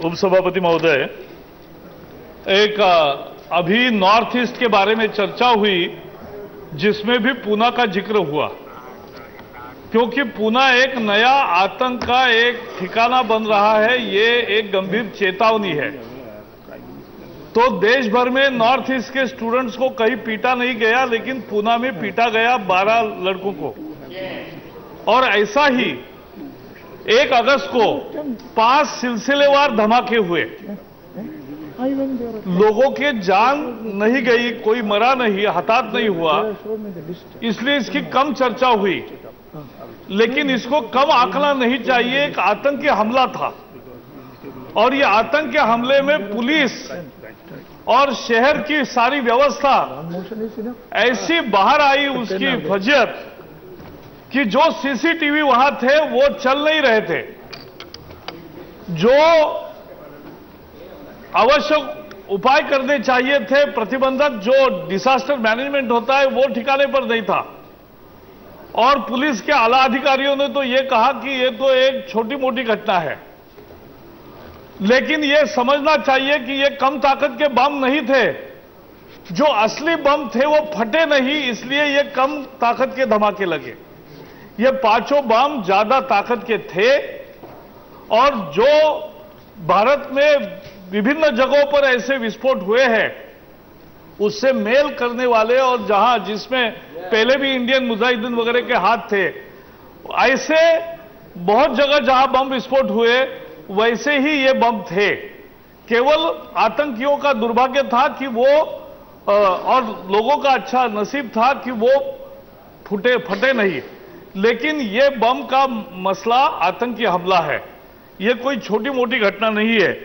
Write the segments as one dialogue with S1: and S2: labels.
S1: उपसभापति महोदय, एक अभी नॉर्थ ईस्ट के बारे में चर्चा हुई जिसमें भी पूना का जिक्र हुआ, क्योंकि पूना एक नया आतंक का एक ठिकाना बन रहा है। ये एक गंभीर चेतावनी है। तो देश भर में नॉर्थ ईस्ट के स्टूडेंट्स को कहीं पीटा नहीं गया, लेकिन पूना में पीटा गया 12 लड़कों को। और ऐसा ही 1 अगस्त को 5 सिलसिलेवार धमाके हुए। लोगों के जान नहीं गई, कोई मरा नहीं, हताहत नहीं हुआ, इसलिए इसकी कम चर्चा हुई। लेकिन इसको कम आंकना नहीं चाहिए। एक आतंकी हमला था और ये आतंक के हमले में पुलिस और शहर की सारी व्यवस्था ऐसी बाहर आई, उसकी फजियत कि जो सीसीटीवी वहां थे वो चल नहीं रहे थे। जो आवश्यक उपाय करने चाहिए थे, प्रतिबंधक जो डिजास्टर मैनेजमेंट होता है, वो ठिकाने पर नहीं था। और पुलिस के आला अधिकारियों ने तो ये कहा कि ये तो एक छोटी मोटी घटना है। लेकिन ये समझना चाहिए कि ये कम ताकत के बम नहीं थे। जो असली बम थे वो फटे नहीं, इसलिए ये कम ताकत के धमाके लगे। ये 5 बम ज्यादा ताकत के थे। और जो भारत में विभिन्न जगहों पर ऐसे विस्फोट हुए हैं, उससे मेल करने वाले और जिसमें पहले भी इंडियन मुजाहिदीन वगैरह के हाथ थे, ऐसे बहुत जगह जहां बम विस्फोट हुए वैसे ही ये बम थे। केवल आतंकियों का दुर्भाग्य था कि वो और लोगों का अच्छा नसीब था कि वो फटे नहीं। लेकिन ये बम का मसला आतंकी हमला है, ये कोई छोटी मोटी घटना नहीं है।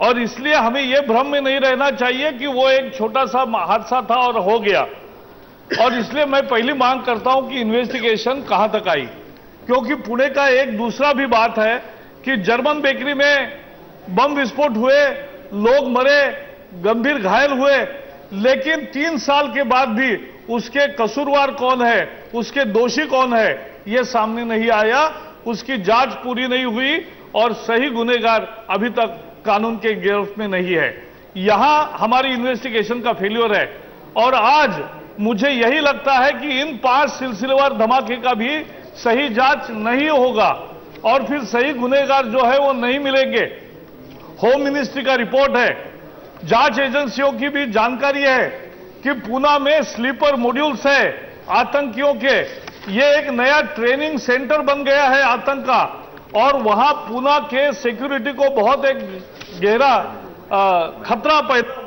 S1: और इसलिए हमें यह भ्रम में नहीं रहना चाहिए कि वो एक छोटा सा हादसा था और हो गया। और इसलिए मैं पहली मांग करता हूं कि इन्वेस्टिगेशन कहां तक आई, क्योंकि पुणे का एक दूसरा भी बात है कि जर्मन बेकरी में बम विस्फोट हुए, लोग मरे, गंभीर घायल हुए, लेकिन 3 साल के बाद भी उसके कसूरवार कौन है, उसके दोषी कौन है, यह सामने नहीं आया। उसकी जांच पूरी नहीं हुई और सही गुनहगार अभी तक कानून के गिरफ्त में नहीं है। यहां हमारी इन्वेस्टिगेशन का फेल्योर है। और आज मुझे यही लगता है कि इन 5 सिलसिलेवार धमाके का भी सही जांच नहीं होगा और फिर सही गुनहगार जो है वो नहीं मिलेंगे। होम मिनिस्ट्री का रिपोर्ट है, जांच एजेंसियों की भी जानकारी है कि पूना में स्लीपर मॉड्यूल्स है आतंकियों के। ये एक नया ट्रेनिंग सेंटर बन गया है आतंक का, और वहां पूना के सिक्योरिटी को बहुत एक गहरा खतरा पैदा